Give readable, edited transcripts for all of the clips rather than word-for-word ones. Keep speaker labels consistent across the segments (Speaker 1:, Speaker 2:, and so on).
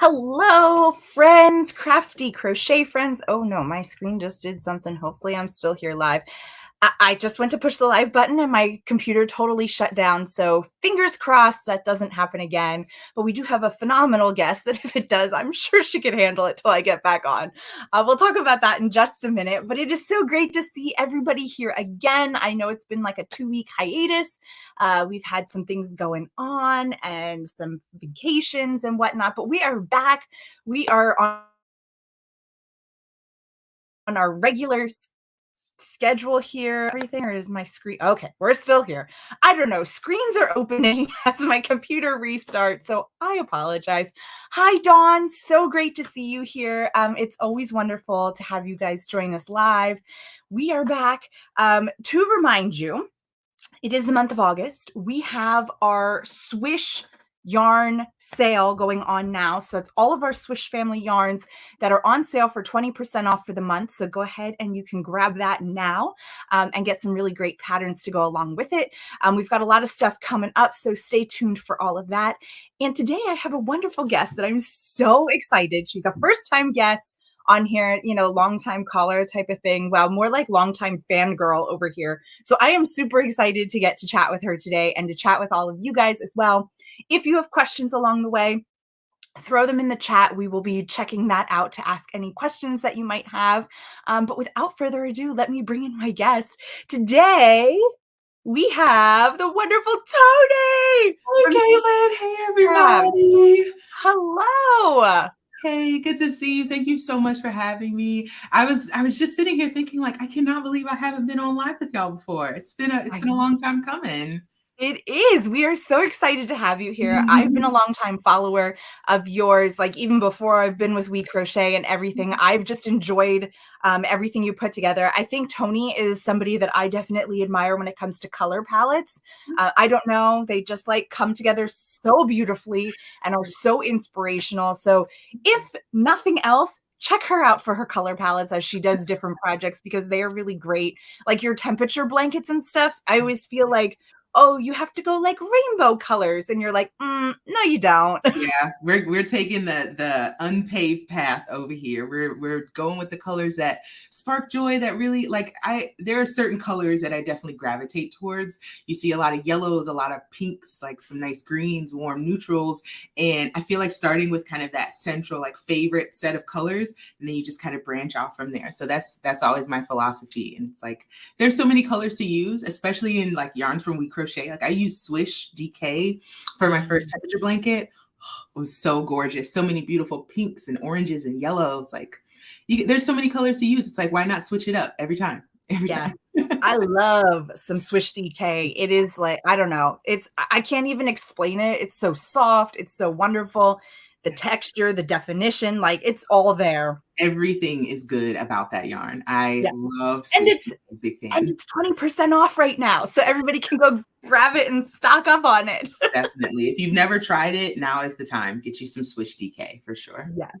Speaker 1: Hello, friends, crafty crochet friends. Oh no, my screen just did something. Hopefully, I'm still here live. I just went to push the live button and my computer totally shut down. So, fingers crossed that doesn't happen again. But we do have a phenomenal guest that if it does, I'm sure she can handle it till I get back on. We'll talk about that in just a minute. But it is so great to see everybody here again. I know it's been like a 2-week hiatus. We've had some things going on and some vacations and whatnot, but we are back. We are on our regular schedule here. Everything, or is my screen? Okay, we're still here. I don't know. Screens are opening as my computer restarts, so I apologize. Hi, Dawn. So great to see you here. It's always wonderful to have you guys join us live. We are back. To remind you, it is the month of August. We have our Swish yarn sale going on now. So it's all of our Swish family yarns that are on sale for 20% off for the month. So go ahead and you can grab that now and get some really great patterns to go along with it. We've got a lot of stuff coming up, so stay tuned for all of that. And today I have a wonderful guest that I'm so excited. She's a first-time guest on here, longtime caller type of thing. Well, more like longtime fangirl over here. So I am super excited to get to chat with her today and to chat with all of you guys as well. If you have questions along the way, throw them in the chat. We will be checking that out to ask any questions that you might have. But without further ado, let me bring in my guest. Today, we have the wonderful Toni.
Speaker 2: Hey, Katelyn. Hey, everybody.
Speaker 1: Hello.
Speaker 2: Hey, good to see you. Thank you so much for having me. I was just sitting here thinking, like, I cannot believe I haven't been on live with y'all before. It's been a long time coming.
Speaker 1: It is. We are so excited to have you here. I've been a longtime follower of yours, like even before I've been with WeCrochet and everything. I've just enjoyed everything you put together. I think Toni is somebody that I definitely admire when it comes to color palettes. I don't know. They just like come together so beautifully and are so inspirational. So if nothing else, check her out for her color palettes as she does different projects because they are really great. Like your temperature blankets and stuff. I always feel like, oh, you have to go like rainbow colors. And you're like, no, you don't.
Speaker 2: Yeah, we're taking the unpaved path over here. We're going with the colors that spark joy, that really there are certain colors that I definitely gravitate towards. You see a lot of yellows, a lot of pinks, like some nice greens, warm neutrals. And I feel like starting with kind of that central like favorite set of colors, and then you just kind of branch off from there. So that's always my philosophy. And it's like there's so many colors to use, especially in like yarns from WeCrochet. Like I use Swish DK for my first temperature blanket. It was so gorgeous. So many beautiful pinks and oranges and yellows. Like there's so many colors to use. It's like, why not switch it up every time? Every time.
Speaker 1: I love some Swish DK. It is like, I don't know. I can't even explain it. It's so soft. It's so wonderful. The texture, the definition, like it's all there.
Speaker 2: Everything is good about that yarn. I love Swish. Big fan.
Speaker 1: And it's 20% off right now. So everybody can go grab it and stock up on it.
Speaker 2: Definitely. If you've never tried it, now is the time. Get you some Swish DK for sure.
Speaker 1: Yes.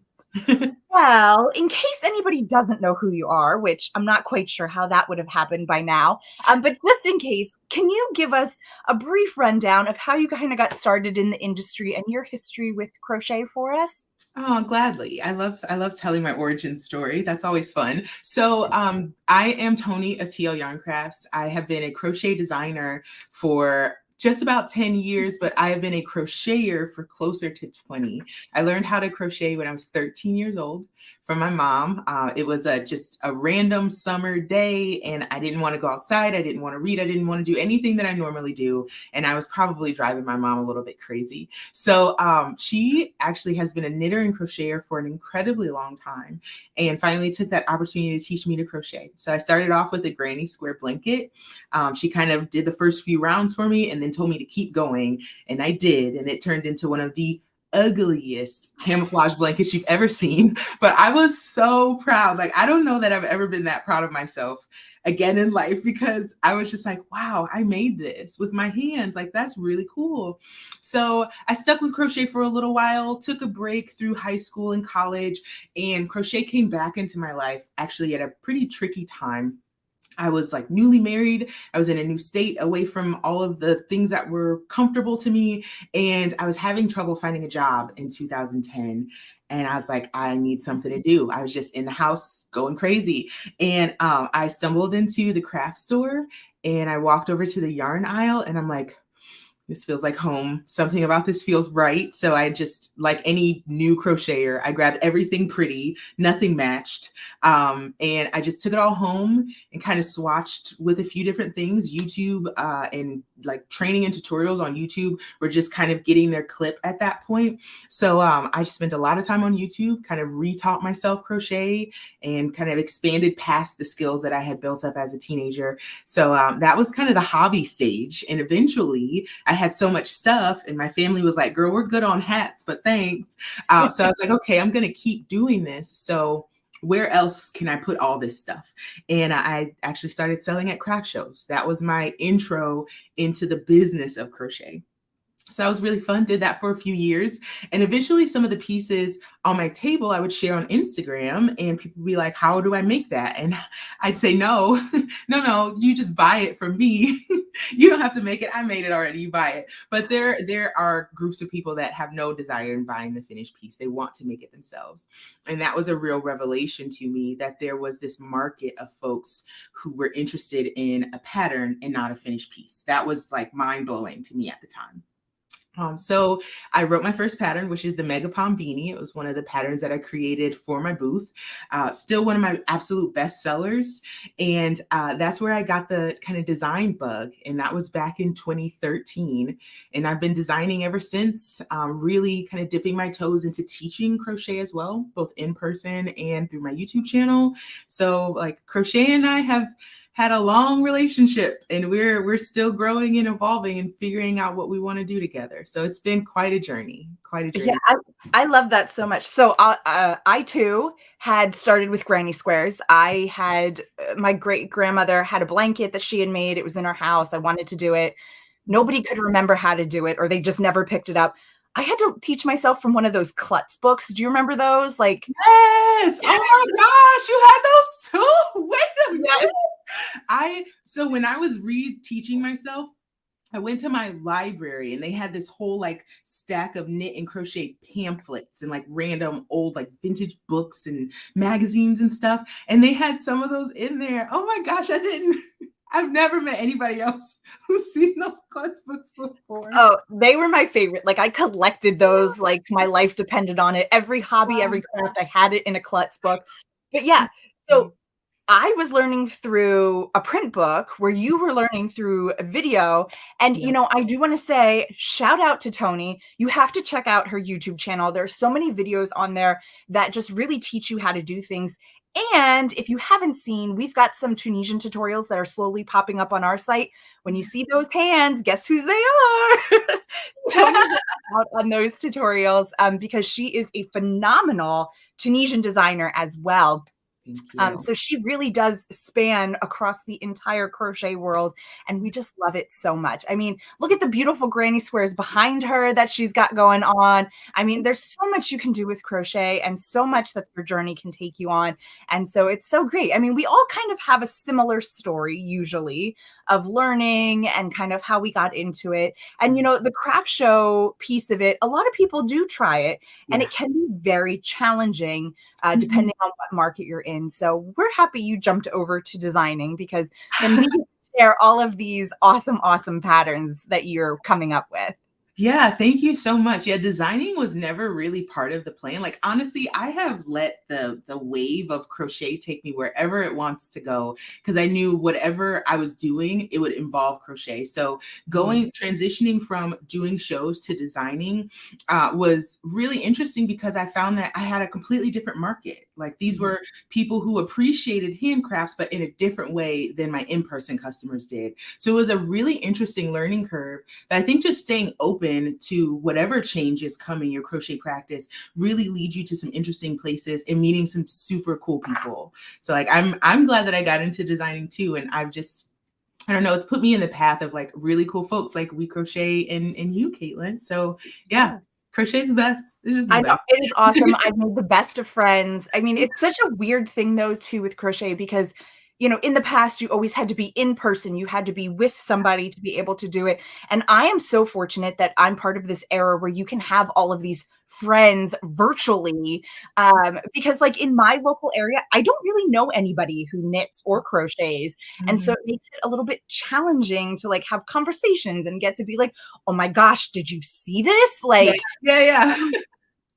Speaker 1: Well, in case anybody doesn't know who you are, which I'm not quite sure how that would have happened by now, but just in case, can you give us a brief rundown of how you kind of got started in the industry and your history with crochet for us?
Speaker 2: Oh, gladly. I love telling my origin story. That's always fun. So I am Toni of TL Yarn Crafts. I have been a crochet designer for just about 10 years, but I have been a crocheter for closer to 20. I learned how to crochet when I was 13 years old from my mom. It was just a random summer day and I didn't want to go outside. I didn't want to read. I didn't want to do anything that I normally do. And I was probably driving my mom a little bit crazy. So she actually has been a knitter and crocheter for an incredibly long time and finally took that opportunity to teach me to crochet. So I started off with a granny square blanket. She kind of did the first few rounds for me and then told me to keep going. And I did. And it turned into one of the ugliest camouflage blankets you've ever seen. But I was so proud. Like, I don't know that I've ever been that proud of myself again in life because I was just like, wow, I made this with my hands. Like, that's really cool. So I stuck with crochet for a little while, took a break through high school and college, and crochet came back into my life actually at a pretty tricky time. I was like newly married. I was in a new state away from all of the things that were comfortable to me. And I was having trouble finding a job in 2010. And I was like, I need something to do. I was just in the house going crazy. And I stumbled into the craft store and I walked over to the yarn aisle and I'm like, this feels like home. Something about this feels right. So I just, like any new crocheter, I grabbed everything pretty, nothing matched. And I just took it all home and kind of swatched with a few different things. YouTube and like training and tutorials on YouTube were just kind of getting their clip at that point. So I spent a lot of time on YouTube, kind of retaught myself crochet and kind of expanded past the skills that I had built up as a teenager. So that was kind of the hobby stage. And eventually I had so much stuff and my family was like, girl, we're good on hats, but thanks. So I was like, okay, I'm going to keep doing this. So where else can I put all this stuff? And I actually started selling at craft shows. That was my intro into the business of crochet. So that was really fun. Did that for a few years. And eventually some of the pieces on my table I would share on Instagram and people would be like, how do I make that? And I'd say, no, you just buy it from me. You don't have to make it. I made it already. You buy it. But there are groups of people that have no desire in buying the finished piece. They want to make it themselves. And that was a real revelation to me that there was this market of folks who were interested in a pattern and not a finished piece. That was like mind blowing to me at the time. So I wrote my first pattern, which is the Mega Palm Beanie. It was one of the patterns that I created for my booth. Still one of my absolute best sellers. And that's where I got the kind of design bug. And that was back in 2013. And I've been designing ever since, really kind of dipping my toes into teaching crochet as well, both in person and through my YouTube channel. So like crochet and I have had a long relationship and we're still growing and evolving and figuring out what we want to do together. So it's been quite a journey.
Speaker 1: Yeah, I love that so much. So I too had started with granny squares. I had my great grandmother had a blanket that she had made. It was in her house. I wanted to do it. Nobody could remember how to do it, or they just never picked it up. I had to teach myself from one of those klutz books. Do you remember those? Like,
Speaker 2: yes. Oh my gosh, you had those too. Wait a minute. So when I was reteaching myself, I went to my library and they had this whole like stack of knit and crochet pamphlets and like random old like vintage books and magazines and stuff. And they had some of those in there. Oh my gosh, I've never met anybody else who's seen those klutz books before.
Speaker 1: Oh, they were my favorite. Like I collected those, like my life depended on it. Every hobby, every craft, I had it in a klutz book. But yeah, so I was learning through a print book where you were learning through a video. And, you know, I do want to say, shout out to Toni. You have to check out her YouTube channel. There are so many videos on there that just really teach you how to do things. And if you haven't seen, we've got some Tunisian tutorials that are slowly popping up on our site. When you see those hands, guess whose they are? Toni out on those tutorials because she is a phenomenal Tunisian designer as well. So she really does span across the entire crochet world, and we just love it so much. I mean, look at the beautiful granny squares behind her that she's got going on. I mean, there's so much you can do with crochet and so much that your journey can take you on. And so it's so great. I mean, we all kind of have a similar story usually of learning and kind of how we got into it. And, you know, the craft show piece of it, a lot of people do try it, and it can be very challenging depending on what market you're in. So we're happy you jumped over to designing because then we can share all of these awesome, awesome patterns that you're coming up with.
Speaker 2: Yeah, thank you so much. Yeah, designing was never really part of the plan. Like, honestly, I have let the wave of crochet take me wherever it wants to go because I knew whatever I was doing, it would involve crochet. So transitioning from doing shows to designing was really interesting because I found that I had a completely different market. Like these were people who appreciated handcrafts, but in a different way than my in-person customers did. So it was a really interesting learning curve. But I think just staying open to whatever change is coming, your crochet practice really leads you to some interesting places and meeting some super cool people. So like, I'm glad that I got into designing too. And I don't know, it's put me in the path of like really cool folks like WeCrochet and you, Katelyn. So yeah. Crochet's the best.
Speaker 1: I know, it is awesome. I've made the best of friends. I mean, it's such a weird thing though, too, with crochet, because you know, in the past, you always had to be in person. You had to be with somebody to be able to do it. And I am so fortunate that I'm part of this era where you can have all of these friends virtually. Because like in my local area, I don't really know anybody who knits or crochets. And so it makes it a little bit challenging to like have conversations and get to be like, oh my gosh, did you see this? Like,
Speaker 2: yeah.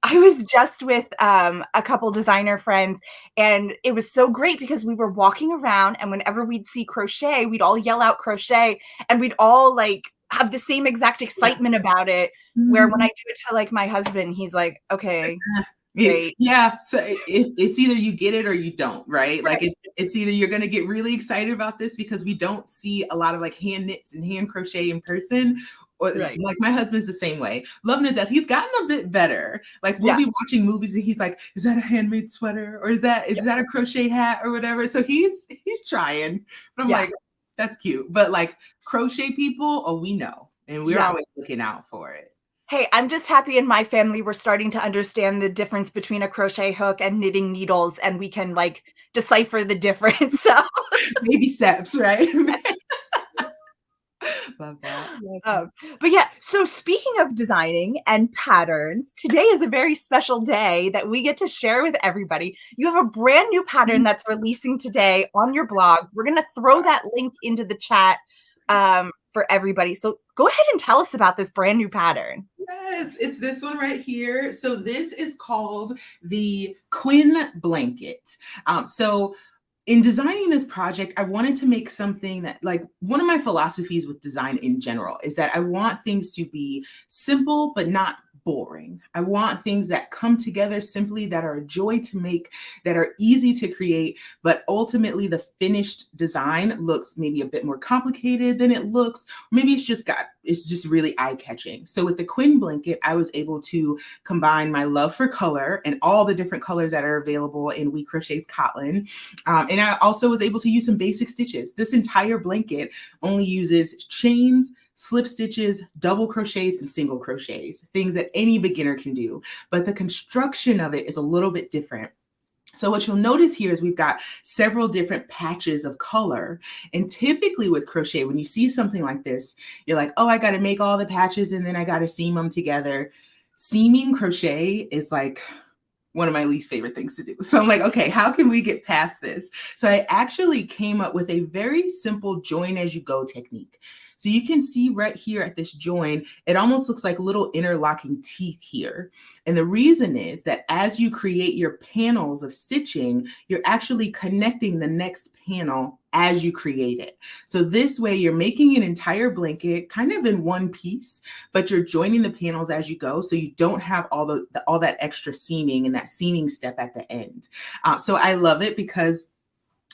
Speaker 1: I was just with a couple designer friends, and it was so great because we were walking around, and whenever we'd see crochet, we'd all yell out crochet, and we'd all like have the same exact excitement about it. Where when I do it to like my husband, he's like, okay, great.
Speaker 2: Yeah. So it's either you get it or you don't, right? Like it's either you're going to get really excited about this because we don't see a lot of like hand knits and hand crochet in person. Or like my husband's the same way. Loving to death. He's gotten a bit better. Like we'll be watching movies and he's like, is that a handmade sweater? Or is that a crochet hat or whatever? So he's trying. But I'm like, that's cute. But like crochet people, oh, we know. And we're always looking out for it.
Speaker 1: Hey, I'm just happy in my family we're starting to understand the difference between a crochet hook and knitting needles, and we can like decipher the difference. So
Speaker 2: baby steps, right? Love that.
Speaker 1: But yeah, so speaking of designing and patterns, today is a very special day that we get to share with everybody. You have a brand new pattern that's releasing today on your blog. We're going to throw that link into the chat for everybody. So go ahead and tell us about this brand new pattern.
Speaker 2: Yes, it's this one right here. So this is called the Quinn Blanket. So in designing this project, I wanted to make something that, like, one of my philosophies with design in general is that I want things to be simple, but not boring. I want things that come together simply, that are a joy to make, that are easy to create, but ultimately the finished design looks maybe a bit more complicated than it looks. Maybe it's just really eye-catching. So with the Quinn Blanket, I was able to combine my love for color and all the different colors that are available in WeCrochet's Katelyn. And I also was able to use some basic stitches. This entire blanket only uses chains, slip stitches, double crochets, and single crochets, things that any beginner can do. But the construction of it is a little bit different. So what you'll notice here is we've got several different patches of color. And typically with crochet, when you see something like this, you're like, oh, I got to make all the patches and then I got to seam them together. Seaming crochet is like one of my least favorite things to do. So I'm like, okay, how can we get past this? So I actually came up with a very simple join as you go technique. So you can see right here at this join, it almost looks like little interlocking teeth here. And the reason is that as you create your panels of stitching, you're actually connecting the next panel as you create it. So this way you're making an entire blanket kind of in one piece, but you're joining the panels as you go. So you don't have all that extra seaming and that seaming step at the end. So I love it because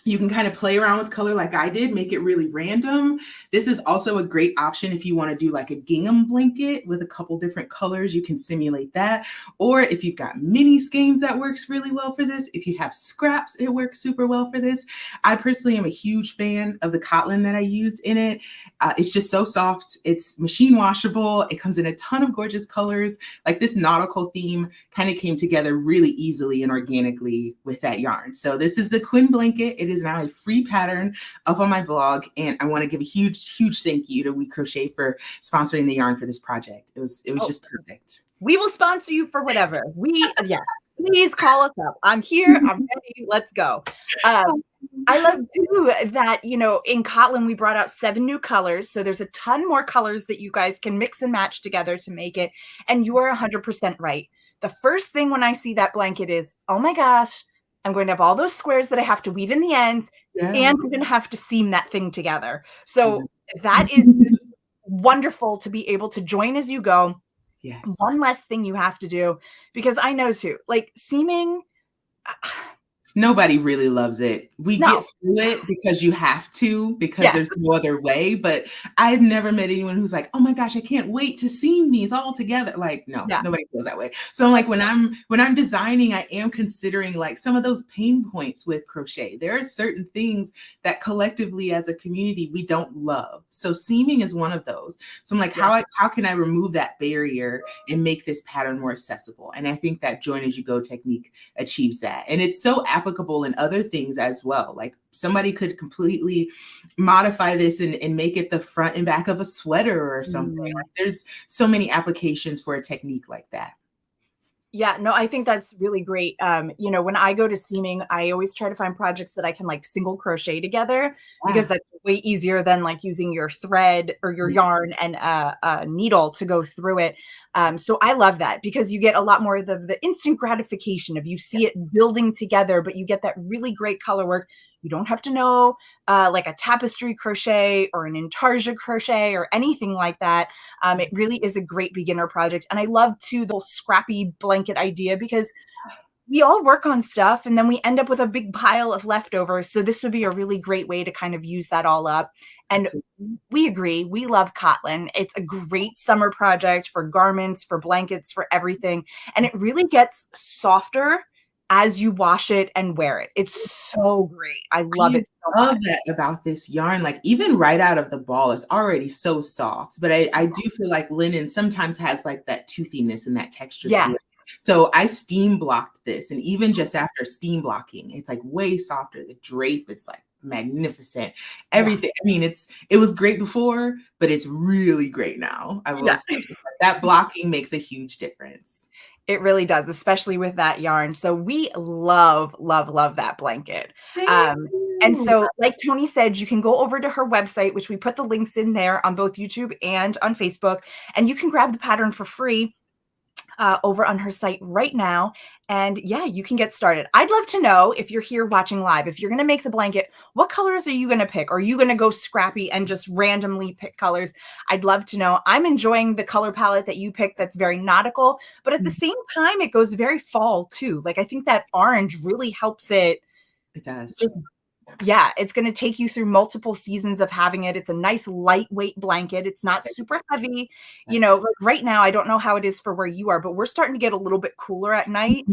Speaker 2: you can kind of play around with color like I did, make it really random. This is also a great option if you want to do like a gingham blanket with a couple different colors, you can simulate that. Or if you've got mini skeins, that works really well for this. If you have scraps, it works super well for this. I personally am a huge fan of the Katelyn that I used in it. It's just so soft. It's machine washable. It comes in a ton of gorgeous colors. Like this nautical theme kind of came together really easily and organically with that yarn. So this is the Quinn Blanket. It is now a free pattern up on my blog, and I want to give a huge thank you to WeCrochet for sponsoring the yarn for this project. It was just perfect.
Speaker 1: We will sponsor you for whatever. Please call us up. I'm here. I'm ready. Let's go. I love too that, you know, in Katelyn, we brought out 7 new colors. So there's a ton more colors that you guys can mix and match together to make it. And you are 100% right. The first thing when I see that blanket is, oh my gosh, I'm going to have all those squares that I have to weave in the ends, and I'm going to have to seam that thing together. So that is wonderful to be able to join as you go.
Speaker 2: Yes.
Speaker 1: One less thing you have to do, because I know too, like seaming.
Speaker 2: Nobody really loves it. We get through it because you have to, because there's no other way. But I've never met anyone who's like, oh my gosh, I can't wait to seam these all together. Like, no, nobody feels that way. So I'm like, when I'm designing, I am considering like some of those pain points with crochet. There are certain things that collectively as a community, we don't love. So seaming is one of those. So I'm like, how can I remove that barrier and make this pattern more accessible? And I think that join as you go technique achieves that. And it's so applicable applicable in other things as well. Like somebody could completely modify this and make it the front and back of a sweater or something. Like there's so many applications for a technique like that.
Speaker 1: Yeah, no, I think that's really great. You know, when I go to seaming, I always try to find projects that I can like single crochet together because that's way easier than like using your thread or your yarn and a needle to go through it. So I love that because you get a lot more of the instant gratification of you see it building together, but you get that really great color work. You don't have to know like a tapestry crochet or an intarsia crochet or anything like that. It really is a great beginner project. And I love too the scrappy blanket idea because we all work on stuff and then we end up with a big pile of leftovers. So this would be a really great way to kind of use that all up. And we agree. We love Katelyn. It's a great summer project for garments, for blankets, for everything. And it really gets softer as you wash it and wear it. It's so great. I love it so
Speaker 2: love
Speaker 1: much.
Speaker 2: that about this yarn. Like even right out of the ball, it's already so soft. But I do feel like linen sometimes has like that toothiness and that texture to it. So I steam blocked this. And even just after steam blocking, it's like way softer. The drape is like magnificent. Everything. I mean, it was great before, but it's really great now. I will say that blocking makes a huge difference.
Speaker 1: It really does, especially with that yarn. So we love, love, love that blanket. And so like Toni said, you can go over to her website, which we put the links in there on both YouTube and on Facebook, and you can grab the pattern for free over on her site right now. And yeah, you can get started. I'd love to know if you're here watching live, if you're going to make the blanket, what colors are you going to pick? Are you going to go scrappy and just randomly pick colors? I'd love to know. I'm enjoying the color palette that you picked. That's very nautical, but at the same time, it goes very fall too. Like I think that orange really helps it.
Speaker 2: It does.
Speaker 1: Yeah, it's going to take you through multiple seasons of having it. It's a nice lightweight blanket. It's not super heavy. You know, like right now, I don't know how it is for where you are, but we're starting to get a little bit cooler at night.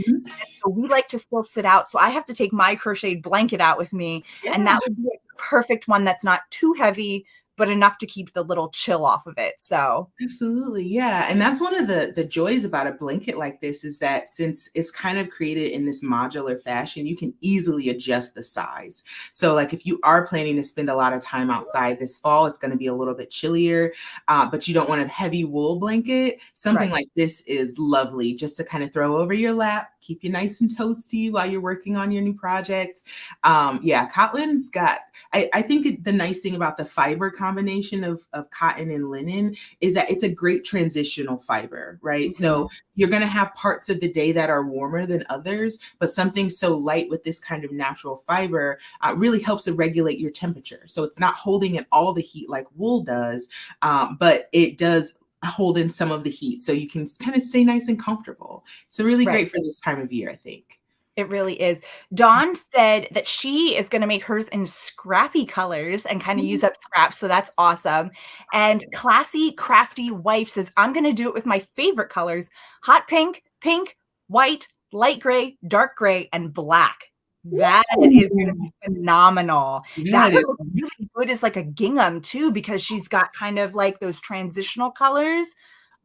Speaker 1: So we like to still sit out. So I have to take my crocheted blanket out with me. And that would be a perfect one that's not too heavy, but enough to keep the little chill off of it. So
Speaker 2: absolutely. Yeah. And that's one of the joys about a blanket like this is that since it's kind of created in this modular fashion, you can easily adjust the size. So like if you are planning to spend a lot of time outside this fall, it's going to be a little bit chillier, but you don't want a heavy wool blanket. Something like this is lovely just to kind of throw over your lap, keep you nice and toasty while you're working on your new project. Yeah, Katelyn's got, I think the nice thing about the fiber combination of cotton and linen is that it's a great transitional fiber, right? So you're going to have parts of the day that are warmer than others, but something so light with this kind of natural fiber really helps to regulate your temperature. So it's not holding in all the heat like wool does, but it does hold in some of the heat. So you can kind of stay nice and comfortable. So really great for this time of year, I think.
Speaker 1: It really is. Dawn said that she is going to make hers in scrappy colors and kind of use up scraps. So that's awesome. And Classy Crafty Wife says, I'm going to do it with my favorite colors: hot pink, pink, white, light gray, dark gray, and black. That is going to be phenomenal. That would look really good as like a gingham too, because she's got kind of like those transitional colors.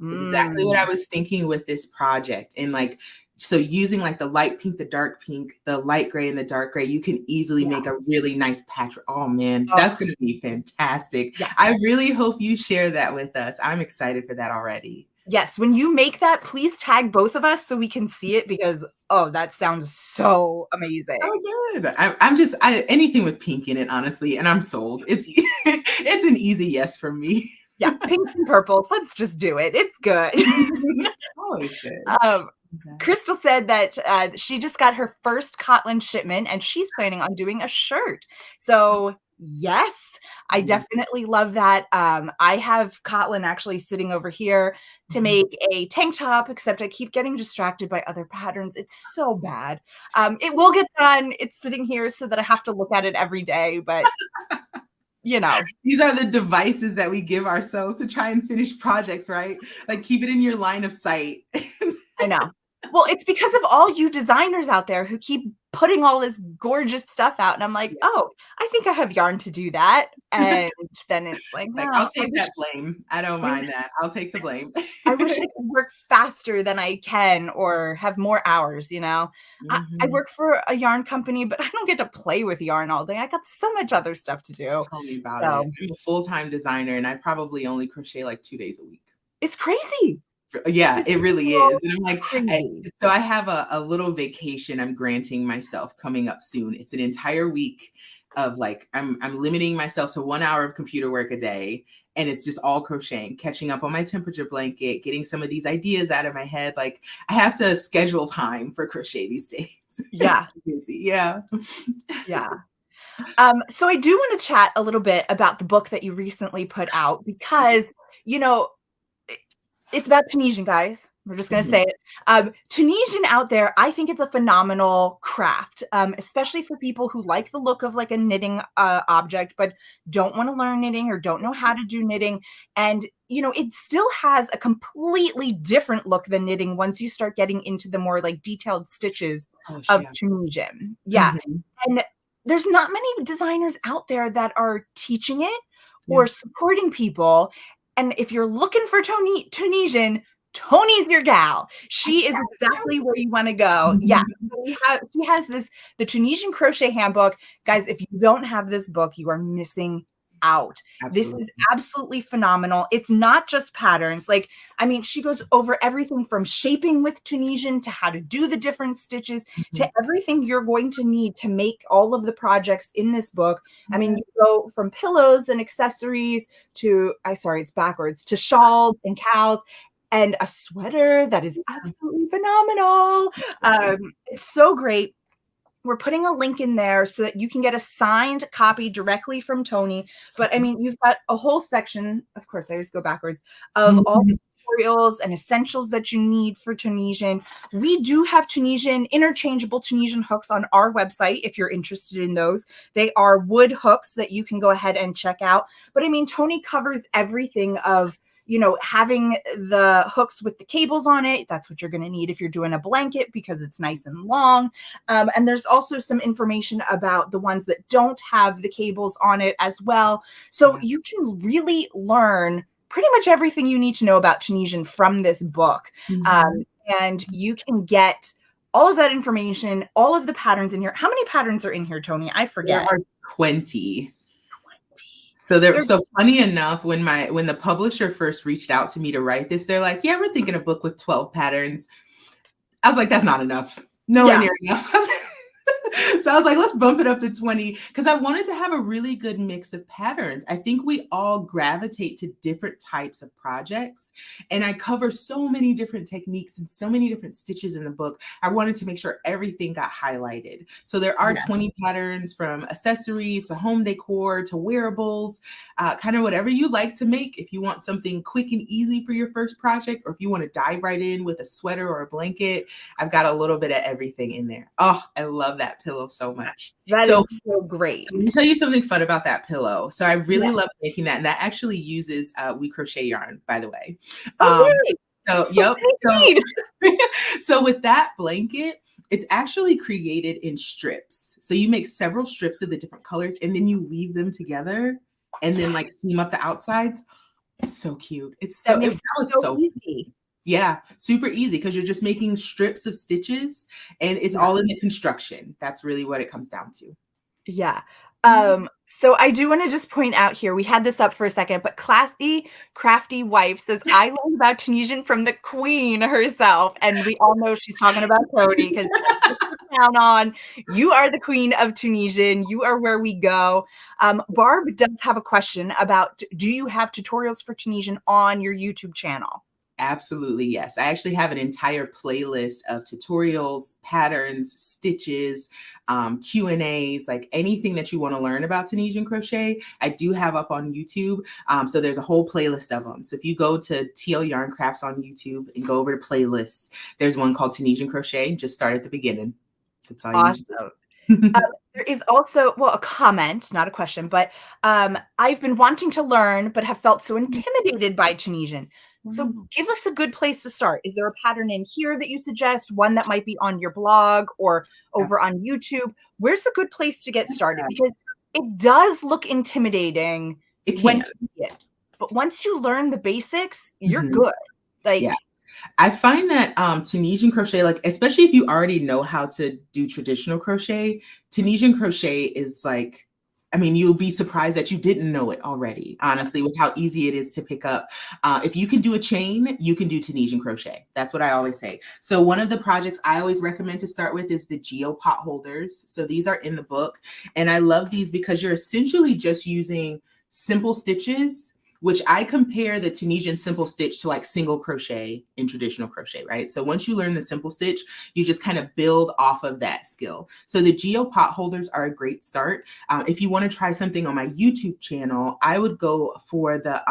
Speaker 2: Exactly what I was thinking with this project. And like, so using like the light pink, the dark pink, the light gray, and the dark gray, you can easily make a really nice patch. Oh man, that's going to be fantastic. I really hope you share that with us. I'm excited for that already.
Speaker 1: Yes, when you make that, please tag both of us so we can see it because, oh, that sounds so amazing.
Speaker 2: Oh, good. I'm just anything with pink in it, honestly, and I'm sold. It's an easy yes from me.
Speaker 1: Yeah, pinks and purples. Let's just do it. It's good.
Speaker 2: Always good.
Speaker 1: Crystal said that she just got her first Katelyn shipment and she's planning on doing a shirt. So yes, I definitely love that. I have Katelyn actually sitting over here to make a tank top, except I keep getting distracted by other patterns. It's so bad. It will get done. It's sitting here so that I have to look at it every day, but you know.
Speaker 2: These are the devices that we give ourselves to try and finish projects, right? Like keep it in your line of sight.
Speaker 1: I know. Well, it's because of all you designers out there who keep putting all this gorgeous stuff out. And I'm like, oh, I think I have yarn to do that. And then it's like,
Speaker 2: Like,
Speaker 1: no,
Speaker 2: I'll take that blame. I don't mind that. I'll take the blame.
Speaker 1: I wish I could work faster than I can or have more hours, you know? I work for a yarn company, but I don't get to play with yarn all day. I got so much other stuff to do.
Speaker 2: Tell me about it.
Speaker 1: So
Speaker 2: I'm a full-time designer, and I probably only crochet like 2 days a week.
Speaker 1: it's crazy.
Speaker 2: Yeah,
Speaker 1: It's
Speaker 2: it really
Speaker 1: so
Speaker 2: is. And I'm like,
Speaker 1: crazy.
Speaker 2: so I have a little vacation I'm granting myself coming up soon. It's an entire week of like, I'm limiting myself to 1 hour of computer work a day. And it's just all crocheting, catching up on my temperature blanket, getting some of these ideas out of my head. Like, I have to schedule time for crochet these days.
Speaker 1: Yeah.
Speaker 2: It's busy. Yeah.
Speaker 1: Yeah. So I do want to chat a little bit about the book that you recently put out because, you know, it's about Tunisian, guys. We're just going to say it. Tunisian out there, I think it's a phenomenal craft, especially for people who like the look of like a knitting object, but don't want to learn knitting or don't know how to do knitting. And, you know, it still has a completely different look than knitting once you start getting into the more like detailed stitches of Tunisian. Yeah. And there's not many designers out there that are teaching it or supporting people. And if you're looking for Tunisian, Toni's your gal. She is exactly where you want to go. Yeah. She has the Tunisian Crochet Handbook. Guys, if you don't have this book, you are missing out. Absolutely. This is absolutely phenomenal. It's not just patterns. Like, I mean, she goes over everything from shaping with Tunisian to how to do the different stitches to everything you're going to need to make all of the projects in this book. I mean, you go from pillows and accessories to, it's backwards, to shawls and cows and a sweater that is absolutely phenomenal. It's so great. We're putting a link in there so that you can get a signed copy directly from Toni. But I mean, you've got a whole section, of course, I always go backwards, of all the tutorials and essentials that you need for Tunisian. We do have interchangeable Tunisian hooks on our website if you're interested in those. They are wood hooks that you can go ahead and check out. But I mean, Toni covers everything of, you know, having the hooks with the cables on it. That's what you're going to need if you're doing a blanket because it's nice and long. And there's also some information about the ones that don't have the cables on it as well. So you can really learn pretty much everything you need to know about Tunisian from this book. And you can get all of that information, all of the patterns in here. How many patterns are in here, Toni? I forget.
Speaker 2: There are 20. So funny enough, when the publisher first reached out to me to write this, they're like, yeah, we're thinking a book with 12 patterns. I was like, that's not enough. Nowhere near enough. So I was like, let's bump it up to 20 because I wanted to have a really good mix of patterns. I think we all gravitate to different types of projects, and I cover so many different techniques and so many different stitches in the book. I wanted to make sure everything got highlighted. So there are 20 patterns from accessories to home decor to wearables, kind of whatever you like to make. If you want something quick and easy for your first project, or if you want to dive right in with a sweater or a blanket, I've got a little bit of everything in there. Oh, I love that pillow so much.
Speaker 1: That is so great.
Speaker 2: So let me tell you something fun about that pillow. So I really love making that. And that actually uses WeCrochet yarn, by the way. So, so with that blanket, it's actually created in strips. So you make several strips of the different colors and then you weave them together and then like seam up the outsides. It's so cute. It's so, it was so easy. Yeah, super easy because you're just making strips of stitches and it's all in the construction. That's really what it comes down to.
Speaker 1: Yeah. So I do want to just point out here, we had this up for a second, but Classy Crafty Wife says, I learned about Tunisian from the queen herself. And we all know she's talking about Toni because down on, you are the queen of Tunisian. You are where we go. Barb does have a question about, do you have tutorials for Tunisian on your YouTube channel?
Speaker 2: Absolutely, yes. I actually have an entire playlist of tutorials, patterns, stitches, Q&As, like anything that you want to learn about Tunisian crochet, I do have up on YouTube. So there's a whole playlist of them. So if you go to TL Yarn Crafts on YouTube and go over to playlists, there's one called Tunisian Crochet. Just start at the beginning. That's all you need to do.
Speaker 1: There is also, a comment, not a question, but I've been wanting to learn, but have felt so intimidated by Tunisian. So give us a good place to start. Is there a pattern in here that you suggest? One that might be on your blog or over on YouTube? Where's a good place to get started? Because it does look intimidating when you see it. But once you learn the basics, you're good. Like,
Speaker 2: yeah. I find that Tunisian crochet, like, especially if you already know how to do traditional crochet, Tunisian crochet is like, I mean, you'll be surprised that you didn't know it already, honestly, with how easy it is to pick up. If you can do a chain, you can do Tunisian crochet. That's what I always say. So one of the projects I always recommend to start with is the geo pot holders. So these are in the book. And I love these because you're essentially just using simple stitches, which I compare the Tunisian simple stitch to like single crochet in traditional crochet, right? So once you learn the simple stitch, you just kind of build off of that skill. So the geo pot holders are a great start. If you want to try something on my YouTube channel, I would go for the,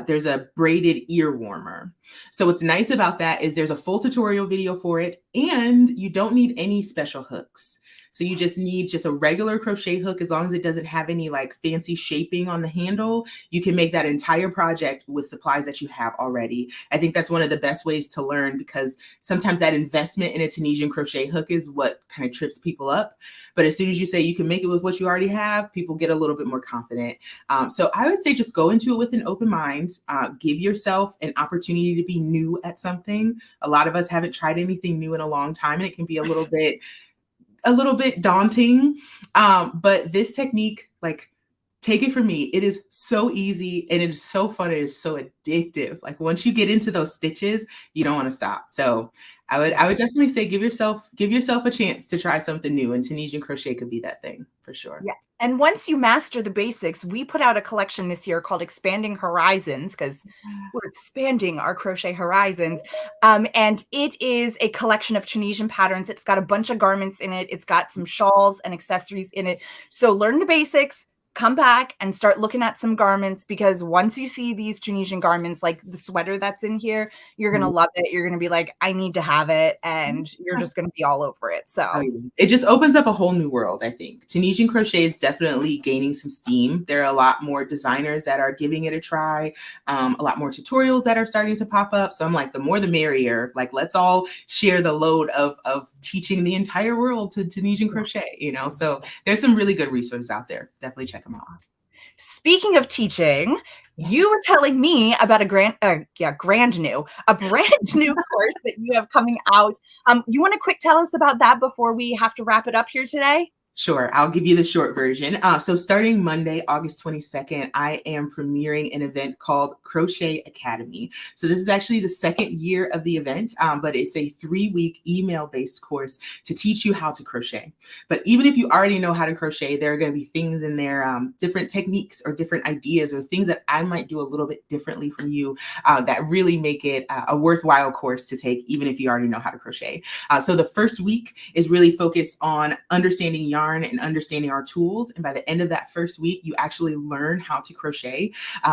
Speaker 2: there's a braided ear warmer. So what's nice about that is there's a full tutorial video for it, and you don't need any special hooks. So you just need just a regular crochet hook. As long as it doesn't have any like fancy shaping on the handle, you can make that entire project with supplies that you have already. I think that's one of the best ways to learn, because sometimes that investment in a Tunisian crochet hook is what kind of trips people up. But as soon as you say you can make it with what you already have, people get a little bit more confident. So I would say just go into it with an open mind. Give yourself an opportunity to be new at something. A lot of us haven't tried anything new in a long time, and it can be a little bit daunting. But this technique, like, take it from me, it is so easy and it is so fun. It is so addictive. Like, once you get into those stitches, you don't want to stop. So I would definitely say give yourself a chance to try something new, and Tunisian crochet could be that thing for sure.
Speaker 1: Yeah. And once you master the basics, we put out a collection this year called Expanding Horizons, because we're expanding our crochet horizons. And it is a collection of Tunisian patterns. It's got a bunch of garments in it. It's got some shawls and accessories in it. So learn the basics, come back and start looking at some garments, because once you see these Tunisian garments, like the sweater that's in here, you're going to love it. You're going to be like, I need to have it. And you're just going to be all over it. So
Speaker 2: it just opens up a whole new world. I think Tunisian crochet is definitely gaining some steam. There are a lot more designers that are giving it a try. A lot more tutorials that are starting to pop up. So I'm like, the more the merrier. Like, let's all share the load of teaching the entire world to Tunisian crochet, you know? So there's some really good resources out there. Definitely check them out.
Speaker 1: Speaking of teaching, you were telling me about a brand new course that you have coming out. You want to quick tell us about that before we have to wrap it up here today?
Speaker 2: Sure. I'll give you the short version. So starting Monday, August 22nd, I am premiering an event called Crochet Academy. So this is actually the second year of the event, but it's a 3-week email-based course to teach you how to crochet. But even if you already know how to crochet, there are going to be things in there, different techniques or different ideas or things that I might do a little bit differently from you that really make it a worthwhile course to take, even if you already know how to crochet. So the first week is really focused on understanding yarn and understanding our tools. And by the end of that first week, you actually learn how to crochet.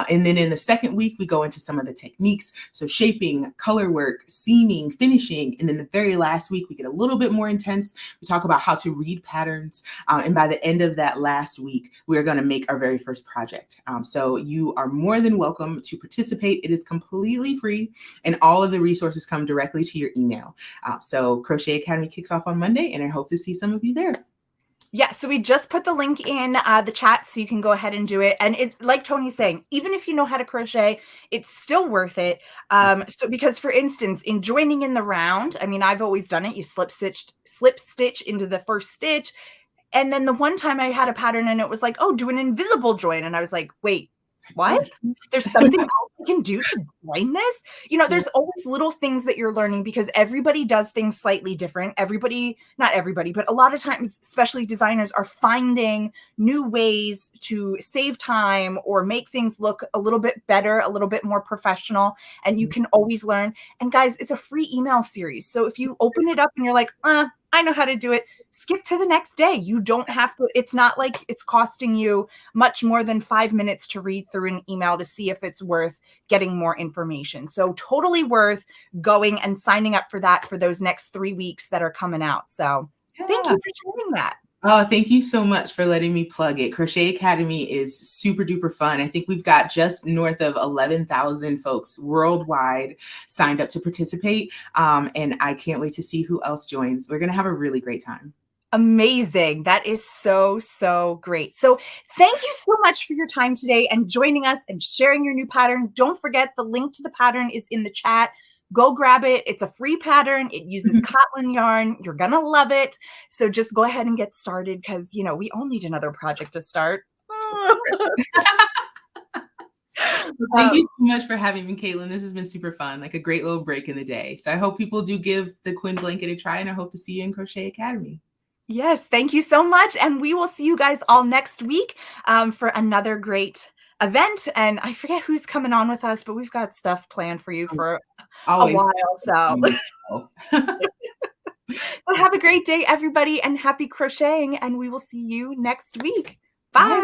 Speaker 2: And then in the second week, we go into some of the techniques. So shaping, color work, seaming, finishing. And then the very last week, we get a little bit more intense. We talk about how to read patterns. And by the end of that last week, we're going to make our very first project. So you are more than welcome to participate. It is completely free, and all of the resources come directly to your email. So Crochet Academy kicks off on Monday, and I hope to see some of you there.
Speaker 1: Yeah, so we just put the link in the chat so you can go ahead and do it. And it, like Tony's saying, even if you know how to crochet, it's still worth it. So because, for instance, in joining in the round, I mean, I've always done it. You slip stitch into the first stitch. And then the one time I had a pattern and it was like, oh, do an invisible join. And I was like, wait, what? There's something else I can do to join this? You know, there's always little things that you're learning, because everybody does things slightly different. Not everybody, but a lot of times, especially designers, are finding new ways to save time or make things look a little bit better, a little bit more professional. And you can always learn. And guys, it's a free email series. So if you open it up and you're like, I know how to do it, skip to the next day. You don't have to, it's not like it's costing you much more than 5 minutes to read through an email to see if it's worth getting more information. So totally worth going and signing up for that for those next 3 weeks that are coming out. So thank you for sharing that.
Speaker 2: Oh, thank you so much for letting me plug it. Crochet Academy is super duper fun. I think we've got just north of 11,000 folks worldwide signed up to participate. And I can't wait to see who else joins. We're going to have a really great time.
Speaker 1: Amazing. That is so, so great. So thank you so much for your time today and joining us and sharing your new pattern. Don't forget the link to the pattern is in the chat. Go grab it. It's a free pattern. It uses Katelyn yarn. You're going to love it. So just go ahead and get started because, you know, we all need another project to start.
Speaker 2: Thank you so much for having me, Katelyn. This has been super fun, like a great little break in the day. So I hope people do give the Quinn Blanket a try, and I hope to see you in Crochet Academy.
Speaker 1: Yes, thank you so much. And we will see you guys all next week for another great event. And I forget who's coming on with us, but we've got stuff planned for you for
Speaker 2: Always.
Speaker 1: a while. So have a great day, everybody, and happy crocheting. And we will see you next week. Bye.